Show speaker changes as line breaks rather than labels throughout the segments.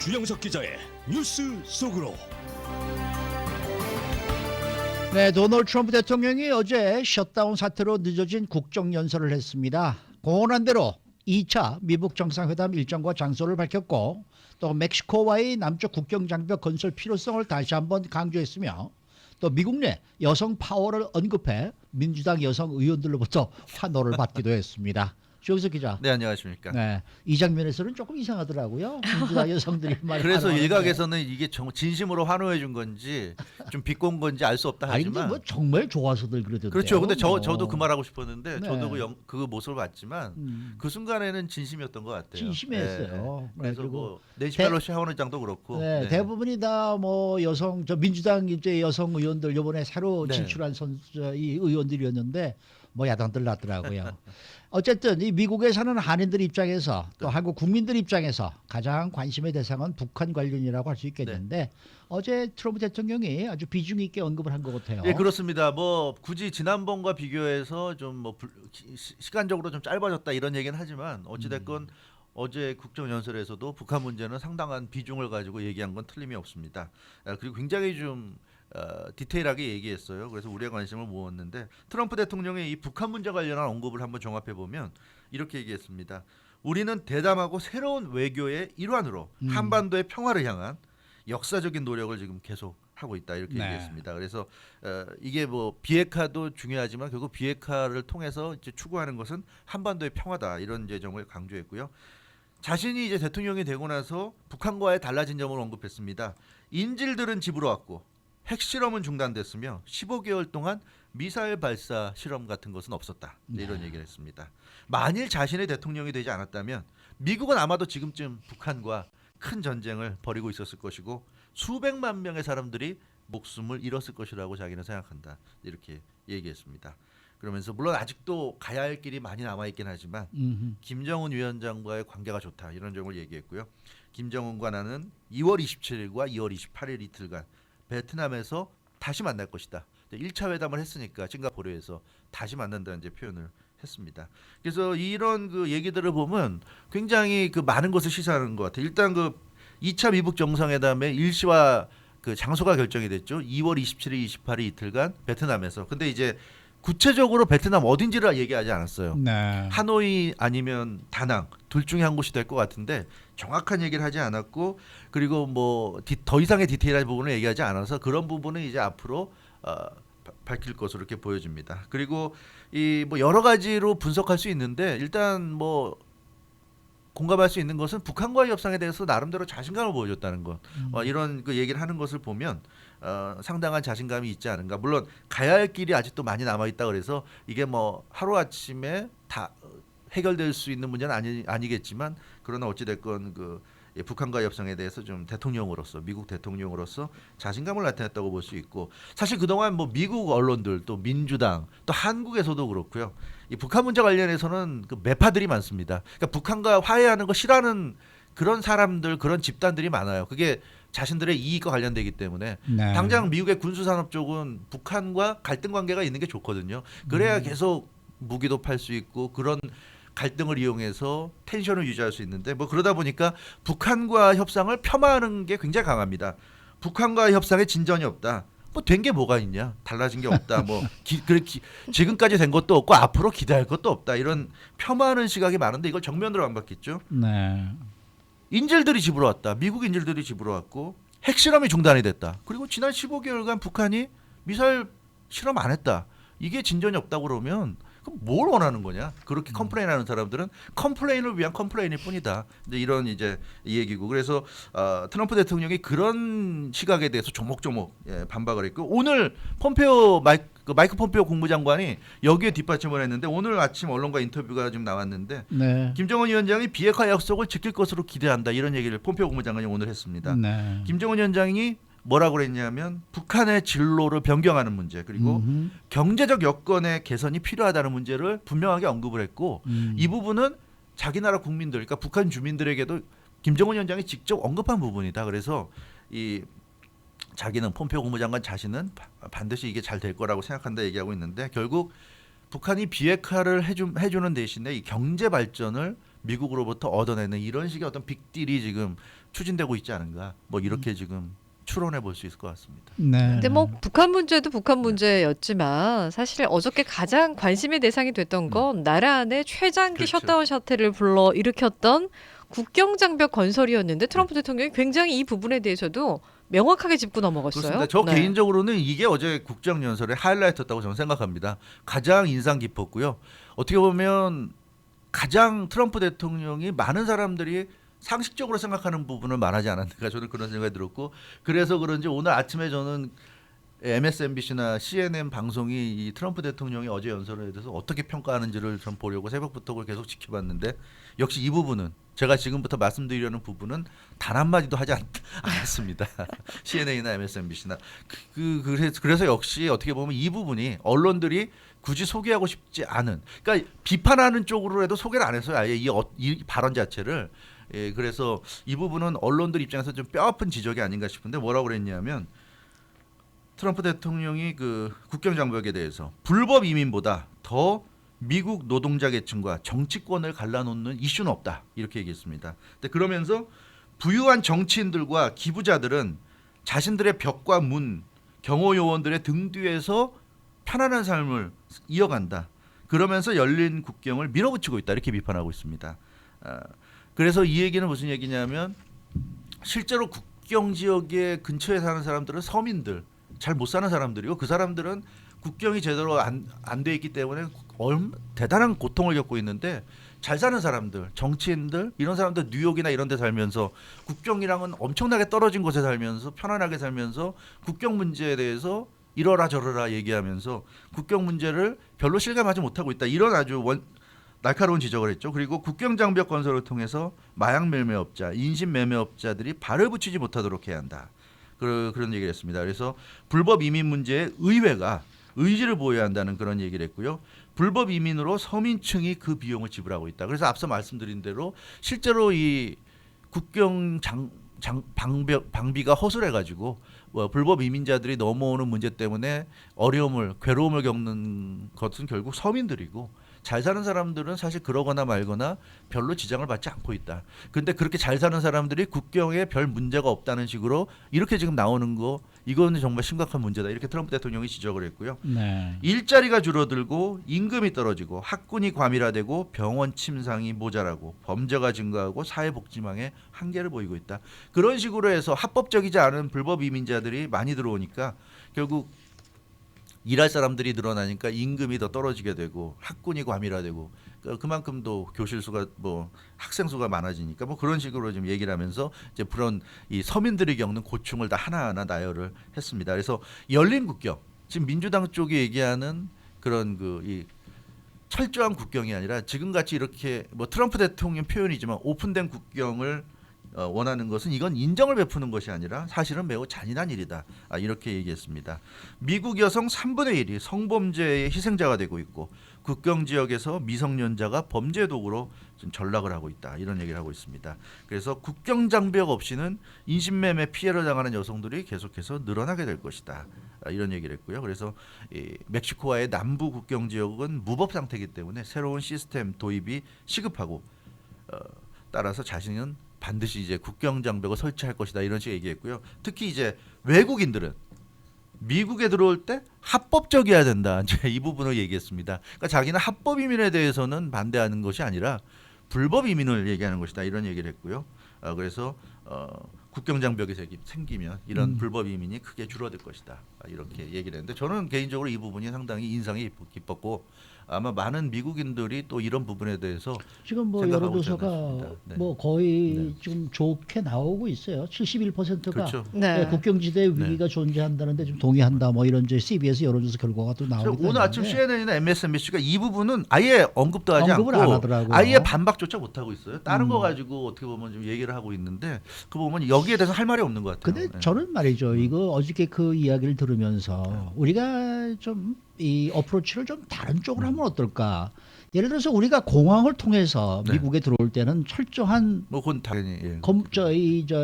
주영석 기자의 뉴스 속으로.
네, 도널드 트럼프 대통령이 어제 셧다운 사태로 늦어진 국정연설을 했습니다. 공언한 대로 2차 미북 정상회담 일정과 장소를 밝혔고 또 멕시코와의 남쪽 국경 장벽 건설 필요성을 다시 한번 강조했으며 또 미국 내 여성 파워를 언급해 민주당 여성 의원들로부터 환호를 받기도 했습니다. 조영석 기자.
네, 안녕하십니까.
네, 이 장면에서는 조금 이상하더라고요. 민주당 여성들이 말.
그래서 일각에서는 이게 진심으로 환호해 준 건지 좀 비꼰 건지 알 수 없다
아니 근데
하지만
뭐 정말 좋아서들 그러던데요.
그렇죠. 근데
뭐.
저도 그 말하고 싶었는데
네.
저도 그 모습을 봤지만 그 순간에는 진심이었던 것 같아요.
진심이었어요.
네.
네,
그래서
그리고
뭐 낸시 펠로시 하원의장도 그렇고
네,
네.
대부분이 다 뭐 여성 저 민주당 이제 여성 의원들 이번에 새로
네.
진출한 이 의원들이었는데 뭐 야당들 났더라고요. 어쨌든 이 미국에 사는 한인들 입장에서 또 한국 국민들 입장에서 가장 관심의 대상은 북한 관련이라고 할 수 있겠는데 어제 트럼프 대통령이 아주 비중 있게 언급을 한 것 같아요.
예, 그렇습니다. 뭐 굳이 지난번과 비교해서 좀 뭐 시간적으로 좀 짧아졌다 이런 얘기는 하지만 어찌 됐건 어제 국정연설에서도 북한 문제는 상당한 비중을 가지고 얘기한 건 틀림이 없습니다. 그리고 굉장히 좀 디테일하게 얘기했어요. 그래서 우리의 관심을 모았는데 트럼프 대통령의 이 북한 문제 관련한 언급을 한번 종합해 보면 이렇게 얘기했습니다. 우리는 대담하고 새로운 외교의 일환으로 한반도의 평화를 향한 역사적인 노력을 지금 계속 하고 있다 이렇게
네.
얘기했습니다. 그래서 이게 뭐 비핵화도 중요하지만 결국 비핵화를 통해서 이제 추구하는 것은 한반도의 평화다 이런 점을 강조했고요. 자신이 이제 대통령이 되고 나서 북한과의 달라진 점을 언급했습니다. 인질들은 집으로 왔고 핵실험은 중단됐으며 15개월 동안 미사일 발사 실험 같은 것은 없었다. 이런 얘기를 했습니다. 만일 자신이 대통령이 되지 않았다면 미국은 아마도 지금쯤 북한과 큰 전쟁을 벌이고 있었을 것이고 수백만 명의 사람들이 목숨을 잃었을 것이라고 자기는 생각한다. 이렇게 얘기했습니다. 그러면서 물론 아직도 가야 할 길이 많이 남아있긴 하지만 김정은 위원장과의 관계가 좋다. 이런 점을 얘기했고요. 김정은과 나는 2월 27일과 2월 28일 이틀간 베트남에서 다시 만날 것이다. 1차 회담을 했으니까 싱가포르에서 다시 만난다는 이제 표현을 했습니다. 그래서 이런 그 얘기들을 보면 굉장히 그 많은 것을 시사하는 것 같아요. 일단 그 2차 미북 정상회담의 일시와 그 장소가 결정이 됐죠. 2월 27일, 28일 이틀간 베트남에서. 근데 이제 구체적으로 베트남 어딘지를 얘기하지 않았어요.
네.
하노이 아니면 다낭 둘 중에 한 곳이 될 것 같은데 정확한 얘기를 하지 않았고 그리고 뭐 더 이상의 디테일한 부분을 얘기하지 않아서 그런 부분은 이제 앞으로 밝힐 것으로 이렇게 보여집니다. 그리고 이 뭐 여러 가지로 분석할 수 있는데 일단 뭐 공감할 수 있는 것은 북한과의 협상에 대해서 나름대로 자신감을 보여줬다는 것. 이런 그 얘기를 하는 것을 보면 상당한 자신감이 있지 않은가. 물론 가야 할 길이 아직도 많이 남아 있다 그래서 이게 뭐 하루 아침에 다 해결될 수 있는 문제는 아니겠지만 그러나 어찌 됐건 그 북한과의 협상에 대해서 좀 대통령으로서 미국 대통령으로서 자신감을 나타냈다고 볼 수 있고 사실 그동안 뭐 미국 언론들 또 민주당 또 한국에서도 그렇고요. 이 북한 문제 관련해서는 그 매파들이 많습니다. 그러니까 북한과 화해하는 거 싫어하는 그런 사람들 그런 집단들이 많아요. 그게 자신들의 이익과 관련되기 때문에
네.
당장 미국의 군수산업 쪽은 북한과 갈등 관계가 있는 게 좋거든요. 그래야 계속 무기도 팔 수 있고 그런 갈등을 이용해서 텐션을 유지할 수 있는데 뭐 그러다 보니까 북한과 협상을 폄하하는 게 굉장히 강합니다. 북한과 협상에 진전이 없다. 뭐 된 게 뭐가 있냐? 달라진 게 없다. 뭐 지금까지 된 것도 없고 앞으로 기대할 것도 없다. 이런 폄하하는 시각이 많은데 이걸 정면으로 안 받겠죠.
네.
인질들이 집으로 왔다. 미국 인질들이 집으로 왔고 핵실험이 중단이 됐다. 그리고 지난 15개월간 북한이 미사일 실험 안 했다. 이게 진전이 없다고 그러면 그럼 뭘 원하는 거냐? 그렇게 컴플레인하는 사람들은 컴플레인을 위한 컴플레인일 뿐이다. 이런 이제 얘기고 그래서 트럼프 대통령이 그런 시각에 대해서 조목조목 반박을 했고 오늘 마이크 폼페오 국무장관이 여기에 뒷받침을 했는데 오늘 아침 언론과 인터뷰가 좀 나왔는데
네.
김정은 위원장이 비핵화 약속을 지킬 것으로 기대한다 이런 얘기를 폼페오 국무장관이 오늘 했습니다.
네.
김정은 위원장이 뭐라고 그랬냐면 북한의 진로를 변경하는 문제 그리고 경제적 여건의 개선이 필요하다는 문제를 분명하게 언급을 했고 이 부분은 자기 나라 국민들 그러니까 북한 주민들에게도 김정은 위원장이 직접 언급한 부분이다. 그래서 이 자기는 폼페오 국무장관 자신은 반드시 이게 잘 될 거라고 생각한다 얘기하고 있는데 결국 북한이 비핵화를 해주는 대신에 이 경제 발전을 미국으로부터 얻어내는 이런 식의 어떤 빅딜이 지금 추진되고 있지 않은가 뭐 이렇게 지금 추론해 볼 수 있을 것 같습니다.
네.
근데 뭐 북한 문제도 북한 문제였지만 사실 어저께 가장 관심의 대상이 됐던 건 나라 안에 최장기
그렇죠.
셧다운 사태를 불러 일으켰던 국경 장벽 건설이었는데 트럼프 대통령이 굉장히 이 부분에 대해서도 명확하게 짚고 넘어갔어요.
그렇습니다. 저
네.
개인적으로는 이게 어제 국정연설의 하이라이트였다고 저는 생각합니다. 가장 인상 깊었고요. 어떻게 보면 가장 트럼프 대통령이 많은 사람들이 상식적으로 생각하는 부분을 말하지 않았는가 저는 그런 생각이 들었고 그래서 그런지 오늘 아침에 저는 MSNBC나 CNN 방송이 이 트럼프 대통령이 어제 연설에 대해서 어떻게 평가하는지를 좀 보려고 새벽부터 그걸 계속 지켜봤는데 역시 이 부분은 제가 지금부터 말씀드리려는 부분은 단 한마디도 하지 않았습니다. CNN이나 MSNBC나 그래서 역시 어떻게 보면 이 부분이 언론들이 굳이 소개하고 싶지 않은 그러니까 비판하는 쪽으로 해도 소개를 안 했어요. 아예 이 발언 자체를 그래서 이 부분은 언론들 입장에서 좀 뼈아픈 지적이 아닌가 싶은데 뭐라고 그랬냐면 트럼프 대통령이 그 국경 장벽에 대해서 불법 이민보다 더 미국 노동자 계층과 정치권을 갈라놓는 이슈는 없다 이렇게 얘기했습니다. 근데 그러면서 부유한 정치인들과 기부자들은 자신들의 벽과 문, 경호 요원들의 등 뒤에서 편안한 삶을 이어간다. 그러면서 열린 국경을 밀어붙이고 있다 이렇게 비판하고 있습니다. 그래서 이 얘기는 무슨 얘기냐면 실제로 국경 지역의 근처에 사는 사람들은 서민들 잘 못 사는 사람들이고 그 사람들은 국경이 제대로 안 돼 있기 때문에 대단한 고통을 겪고 있는데 잘 사는 사람들, 정치인들 이런 사람들 뉴욕이나 이런 데 살면서 국경이랑은 엄청나게 떨어진 곳에 살면서 편안하게 살면서 국경 문제에 대해서 이러라 저러라 얘기하면서 국경 문제를 별로 실감하지 못하고 있다. 이런 아주 날카로운 지적을 했죠. 그리고 국경 장벽 건설을 통해서 마약 매매업자, 인신 매매업자들이 발을 붙이지 못하도록 해야 한다. 그런 얘기를 했습니다. 그래서 불법 이민 문제에 의회가 의지를 보여야 한다는 그런 얘기를 했고요. 불법 이민으로 서민층이 그 비용을 지불하고 있다. 그래서 앞서 말씀드린 대로 실제로 이 국경 방비가 허술해가지고 불법 이민자들이 넘어오는 문제 때문에 괴로움을 겪는 것은 결국 서민들이고 잘 사는 사람들은 사실 그러거나 말거나 별로 지장을 받지 않고 있다. 그런데 그렇게 잘 사는 사람들이 국경에 별 문제가 없다는 식으로 이렇게 지금 나오는 거 이거는 정말 심각한 문제다. 이렇게 트럼프 대통령이 지적을 했고요.
네.
일자리가 줄어들고 임금이 떨어지고 학군이 과밀화되고 병원 침상이 모자라고 범죄가 증가하고 사회복지망에 한계를 보이고 있다. 그런 식으로 해서 합법적이지 않은 불법 이민자들이 많이 들어오니까 결국 일할 사람들이 늘어나니까 임금이 더 떨어지게 되고 학군이 과밀화되고 그만큼 더 교실 수가 학생 수가 많아지니까 그런 식으로 지금 얘기를 하면서 이제 그런 이 서민들이 겪는 고충을 다 하나하나 나열을 했습니다. 그래서 열린 국경 지금 민주당 쪽이 얘기하는 그런 이 철저한 국경이 아니라 지금같이 이렇게 트럼프 대통령 표현이지만 오픈된 국경을 원하는 것은 이건 인정을 베푸는 것이 아니라 사실은 매우 잔인한 일이다. 이렇게 얘기했습니다. 미국 여성 3분의 1이 성범죄의 희생자가 되고 있고 국경 지역에서 미성년자가 범죄 도구로 좀 전락을 하고 있다. 이런 얘기를 하고 있습니다. 그래서 국경 장벽 없이는 인신매매 피해를 당하는 여성들이 계속해서 늘어나게 될 것이다. 이런 얘기를 했고요. 그래서 멕시코와의 남부 국경 지역은 무법 상태이기 때문에 새로운 시스템 도입이 시급하고 따라서 자신은 반드시 이제 국경 장벽을 설치할 것이다 이런 식으로 얘기했고요. 특히 이제 외국인들은 미국에 들어올 때 합법적이어야 된다. 이제 이 부분을 얘기했습니다. 그러니까 자기는 합법 이민에 대해서는 반대하는 것이 아니라 불법 이민을 얘기하는 것이다 이런 얘기를 했고요. 그래서 국경 장벽이 생기면 이런 불법 이민이 크게 줄어들 것이다 이렇게 얘기를 했는데 저는 개인적으로 이 부분이 상당히 인상이 깊었고 아마 많은 미국인들이 또 이런 부분에 대해서
지금
생각하고 있지
여론조사가
않았습니다. 네.
거의
네.
좀 좋게 나오고 있어요. 71%가
그렇죠.
네.
국경지대에 위기가 존재한다는데 좀 동의한다. 이런 이제 CBS 여론조사 결과가 또 나오고 있는데
오늘 아침 CNN이나 MSNBC가 이 부분은 아예 언급도 하지
언급을
않고
안 하더라고요.
아예 반박조차 못 하고 있어요. 다른 거 가지고 어떻게 보면 좀 얘기를 하고 있는데 그 보면 여기에 대해서 할 말이 없는 것 같아요.
근데
네.
저는 말이죠. 이거 어저께 그 이야기를 들으면서 우리가 좀 이 어프로치를 좀 다른 쪽으로 하면 어떨까? 예를 들어서 우리가 공항을 통해서
네.
미국에 들어올 때는 철저한
그건 당연히 예.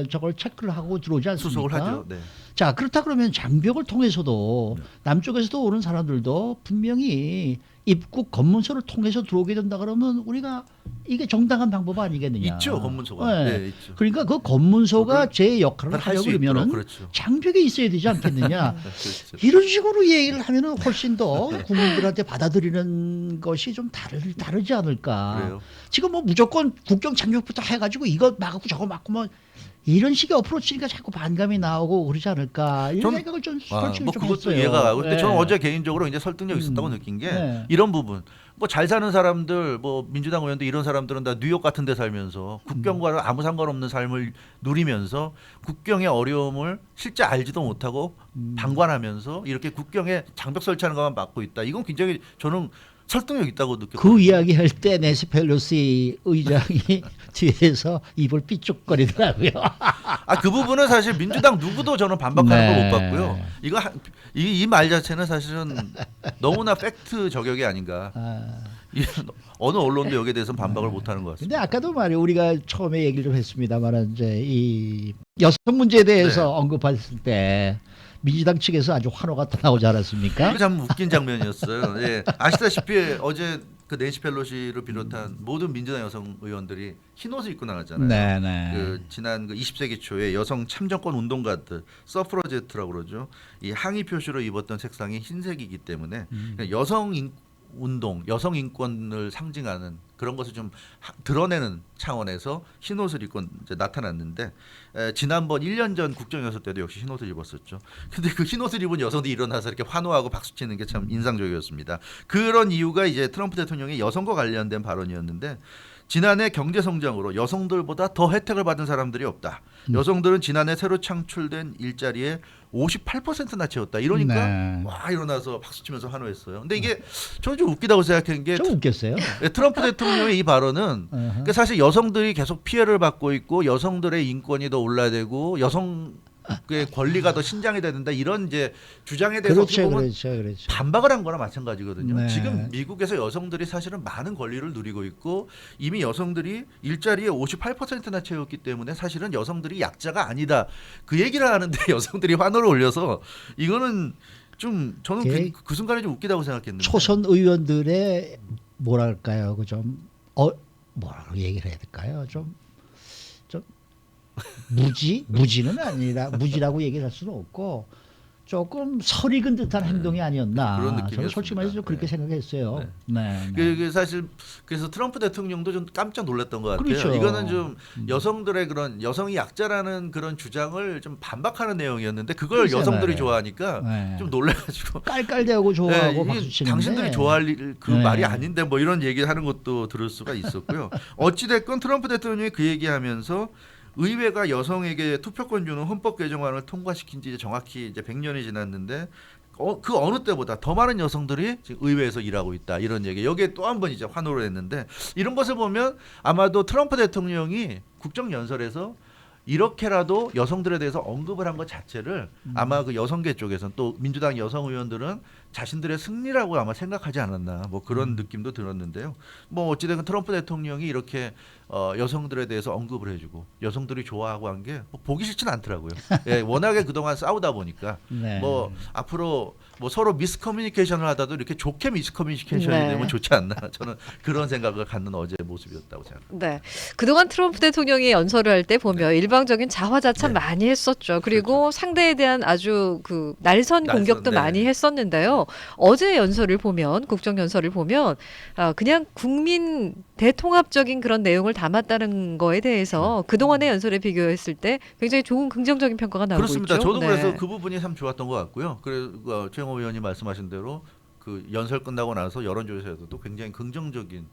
저걸 체크를 하고 들어오지 않습니까?
수속을 하죠. 네.
자, 그렇다 그러면 장벽을 통해서도 남쪽에서도 오는 사람들도 분명히 입국 검문소를 통해서 들어오게 된다 그러면 우리가 이게 정당한 방법 아니겠느냐.
있죠 검문소가.
네.
네, 있죠.
그러니까 그 검문소가
그걸
제 역할을
할수
하려고
있도록,
그러면은
그렇죠.
장벽에 있어야 되지 않겠느냐.
그렇죠.
이런 식으로 얘기를 하면은 훨씬 더 국민들한테 받아들이는 것이 좀 다르지 않을까.
그래요.
지금 뭐 무조건 국경 장벽부터 해가지고 이거 막고 저거 막고 뭐 이런 식의 어프로치니까 자꾸 반감이 나오고 그러지 않을까. 이런
전-
생각을 좀 솔직히 좀
그것도
했어요.
이해가 가고. 근데
네.
저는 어제 개인적으로 이제 설득력 있었다고 느낀 게
네.
이런 부분. 뭐 잘 사는 사람들, 뭐 민주당 의원들 이런 사람들은 다 뉴욕 같은 데 살면서 국경과는 아무 상관없는 삶을 누리면서 국경의 어려움을 실제 알지도 못하고 방관하면서 이렇게 국경에 장벽 설치하는 것만 막고 있다. 이건 굉장히 저는 설득력 있다고 느꼈거든요.
그 이야기할 때 낸시 펠로시 의장이 뒤에서 입을 삐죽거리더라고요.
그 부분은 사실 민주당 누구도 저는 반박하는
네.
걸 못 봤고요. 이거 이 말 자체는 사실은 너무나 팩트 저격이 아닌가. 어느 언론도 여기에 대해서 반박을 못 하는 것 같습니다.
근데 아까도 말이에요. 우리가 처음에 얘기를 좀 했습니다만 이제 이 여성 문제에 대해서
네.
언급했을 때 민주당 측에서 아주 환호가 나오지 않았습니까?
이거 참 웃긴 장면이었어요. 예. 아시다시피 어제 그 낸시 펠로시를 비롯한 모든 민주당 여성 의원들이 흰 옷을 입고 나갔잖아요.
네네.
그 지난 그 20세기 초에 여성 참정권 운동가들 서프러제트라고 그러죠. 이 항의 표시로 입었던 색상이 흰색이기 때문에 여성 운동, 여성 인권을 상징하는 그런 것을 좀 드러내는 차원에서 흰 옷을 입고 이제 나타났는데 지난번 1년 전 국정연설 때도 역시 흰 옷을 입었었죠. 근데 그 흰 옷을 입은 여성들이 일어나서 이렇게 환호하고 박수치는 게 참 인상적이었습니다. 그런 이유가 이제 트럼프 대통령의 여성과 관련된 발언이었는데 지난해 경제 성장으로 여성들보다 더 혜택을 받은 사람들이 없다. 여성들은 지난해 새로 창출된 일자리에 58%나 채웠다. 이러니까
네.
와 일어나서 박수치면서 환호했어요. 근데 이게 저는 좀 웃기다고 생각한 게
좀 웃겼어요.
트럼프 대통령의 이 발언은 그러니까 사실 여성들이 계속 피해를 받고 있고 여성들의 인권이 더 올라되고 여성의 권리가 더 신장이 된다 이런 이제 주장에 대해서 어떻게
그렇죠,
보면
그렇죠.
반박을 한 거나 마찬가지거든요.
네.
지금 미국에서 여성들이 사실은 많은 권리를 누리고 있고 이미 여성들이 일자리에 58%나 채웠기 때문에 사실은 여성들이 약자가 아니다. 그 얘기를 하는데 여성들이 환호를 올려서 이거는 좀 저는 그 순간에 좀 웃기다고 생각했는데
초선 의원들의 뭐랄까요, 그 좀 뭐라고 얘기를 해야 될까요? 좀 무지는 아니라 무지라고 얘기를 할 수는 없고 조금 설익은 듯한 행동이 아니었나.
그런
저는
느낌이었습니다.
솔직히 말해서 좀 그렇게
네.
생각했어요. 네.
그 사실 그래서 트럼프 대통령도 좀 깜짝 놀랐던 것 같아요.
그렇죠.
이거는 좀 여성들의 그런 여성이 약자라는 그런 주장을 좀 반박하는 내용이었는데 그걸
글쎄
여성들이
말이에요.
좋아하니까
네.
좀 놀라가지고
깔깔대고 좋아하고
이게
박수치는데
당신들이 좋아할 그
네.
말이 아닌데 뭐 이런 얘기하는 것도 들을 수가 있었고요. 어찌됐건 트럼프 대통령이 그 얘기하면서 의회가 여성에게 투표권 주는 헌법 개정안을 통과시킨 지 정확히 이제 100년이 지났는데 그 어느 때보다 더 많은 여성들이 지금 의회에서 일하고 있다 이런 얘기. 여기에 또 한 번 이제 환호를 했는데 이런 것을 보면 아마도 트럼프 대통령이 국정연설에서 이렇게라도 여성들에 대해서 언급을 한 것 자체를 아마 그 여성계 쪽에서는 또 민주당 여성 의원들은 자신들의 승리라고 아마 생각하지 않았나 뭐 그런 느낌도 들었는데요. 뭐 어찌됐건 트럼프 대통령이 이렇게 여성들에 대해서 언급을 해주고 여성들이 좋아하고 한 게 뭐 보기 싫지는 않더라고요. 예, 워낙에 그동안 싸우다 보니까
네.
뭐 앞으로 뭐 서로 미스커뮤니케이션을 하다도 이렇게 좋게 미스커뮤니케이션이
네.
되면 좋지 않나 저는 그런 생각을 갖는 어제 모습이었다고 생각합니다.
네. 그동안 트럼프 대통령이 연설을 할 때 보면 일방적인 자화자찬
네.
많이 했었죠. 그리고 상대에 대한 아주 그 날선 공격도
네.
많이 했었는데요. 어제 연설을 보면 국정 연설을 보면 그냥 국민 대통합적인 그런 내용을 담았다는 거에 대해서 그동안의 연설에 비교했을 때 굉장히 좋은 긍정적인 평가가 나오고
그렇습니다.
있죠.
저도
네.
그래서 그 부분이 참 좋았던 것 같고요. 그리고 최영호 의원이 말씀하신 대로 그 연설 끝나고 나서 여론조사에서도 굉장히 긍정적인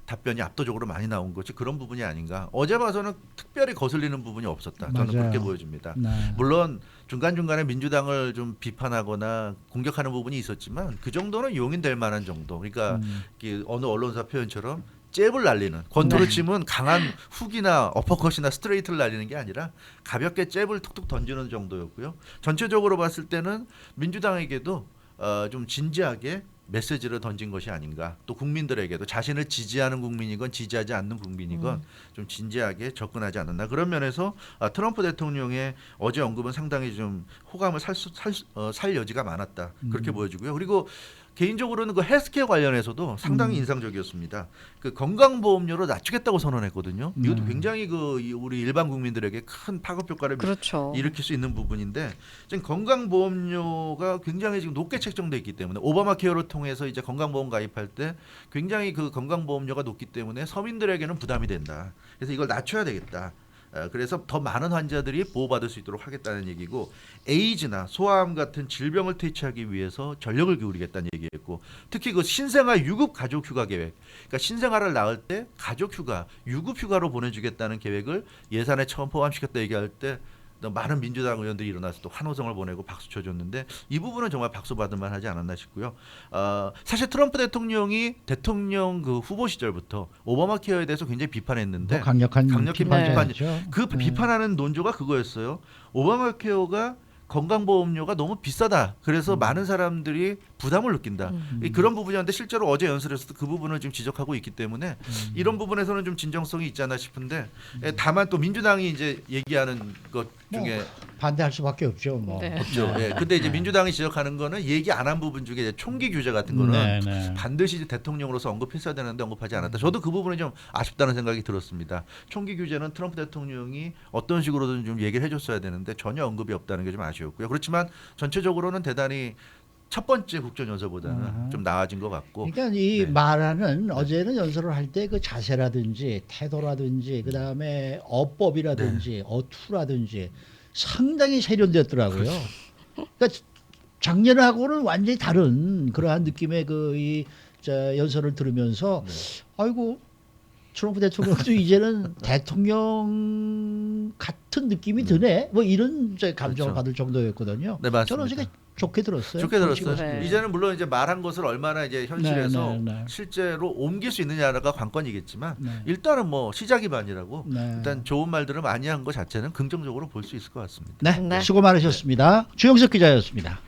답변이 압도적으로 많이 나온 것이 그런 부분이 아닌가. 어제 봐서는 특별히 거슬리는 부분이 없었다. 저는
맞아요.
그렇게 보여집니다.
네.
물론 중간중간에 민주당을 좀 비판하거나 공격하는 부분이 있었지만 그 정도는 용인될 만한 정도. 그러니까 어느 언론사 표현처럼 잽을 날리는 권투로 치면 강한 훅이나 어퍼컷이나 스트레이트를 날리는 게 아니라 가볍게 잽을 툭툭 던지는 정도였고요. 전체적으로 봤을 때는 민주당에게도 좀 진지하게 메시지를 던진 것이 아닌가. 또 국민들에게도 자신을 지지하는 국민이건 지지하지 않는 국민이건 좀 진지하게 접근하지 않았나. 그런 면에서 트럼프 대통령의 어제 언급은 상당히 좀 호감을 살 여지가 많았다. 그렇게 보여지고요. 그리고 개인적으로는 그 헬스케어 관련해서도 상당히 인상적이었습니다. 그 건강보험료를 낮추겠다고 선언했거든요. 이것도
네.
굉장히 우리 일반 국민들에게 큰 파급 효과를
그렇죠.
일으킬 수 있는 부분인데 지금 건강보험료가 굉장히 지금 높게 책정돼 있기 때문에 오바마 케어를 통해서 이제 건강보험 가입할 때 굉장히 그 건강보험료가 높기 때문에 서민들에게는 부담이 된다. 그래서 이걸 낮춰야 되겠다. 그래서 더 많은 환자들이 보호받을 수 있도록 하겠다는 얘기고 에이즈나 소아암 같은 질병을 퇴치하기 위해서 전력을 기울이겠다는 얘기했고 특히 그 신생아 유급 가족 휴가 계획 그러니까 신생아를 낳을 때 가족 휴가 유급 휴가로 보내주겠다는 계획을 예산에 처음 포함시켰다 얘기할 때 많은 민주당 의원들이 일어나서 또 환호성을 보내고 박수 쳐줬는데 이 부분은 정말 박수 받을 만하지 않았나 싶고요. 사실 트럼프 대통령이 대통령 그 후보 시절부터 오바마 케어에 대해서 굉장히 비판했는데
강력히
비판이죠.
비판했죠.
그 비판하는 논조가 그거였어요. 오바마 케어가 건강보험료가 너무 비싸다. 그래서 많은 사람들이 부담을 느낀다. 그런 부분이었는데 실제로 어제 연설에서도 그 부분을 지금 지적하고 있기 때문에 이런 부분에서는 좀 진정성이 있지 않나 싶은데 다만 또 민주당이 이제 얘기하는 것 중에
반대할 수밖에 없죠. 뭐.
네.
없죠. 예. 근데 이제 민주당이 지적하는 거는 얘기 안 한 부분 중에 이제 총기 규제 같은 거는
네, 네.
반드시 이제 대통령으로서 언급했어야 되는데 언급하지 않았다. 저도 그 부분이 좀 아쉽다는 생각이 들었습니다. 총기 규제는 트럼프 대통령이 어떤 식으로든 좀 얘기를 해줬어야 되는데 전혀 언급이 없다는 게 좀 아쉬웠고요. 그렇지만 전체적으로는 대단히 첫 번째 국정연설보다는 좀 나아진 것 같고.
그러니까 이
네.
말하는 어제는 연설을 할 때 그 자세라든지 태도라든지 그 다음에 어법이라든지 어투라든지 상당히 세련됐더라고요. 그러니까 작년하고는 완전히 다른 그러한 느낌의 그 연설을 들으면서 아이고 트럼프 대통령도 이제는 대통령 같은 느낌이 드네. 뭐 이런 감정을
그렇죠.
받을 정도였거든요.
네, 맞습니다.
저는 되게 좋게 들었어요.
좋게 들었어요.
네.
이제는 물론 이제 말한 것을 얼마나 이제 현실에서
네, 네, 네.
실제로 옮길 수 있느냐가 관건이겠지만
네.
일단은 뭐 시작이 반이라고
네.
일단 좋은 말들을 많이 한 것 자체는 긍정적으로 볼 수 있을 것 같습니다.
네,
네.
수고 많으셨습니다. 주영석 기자였습니다.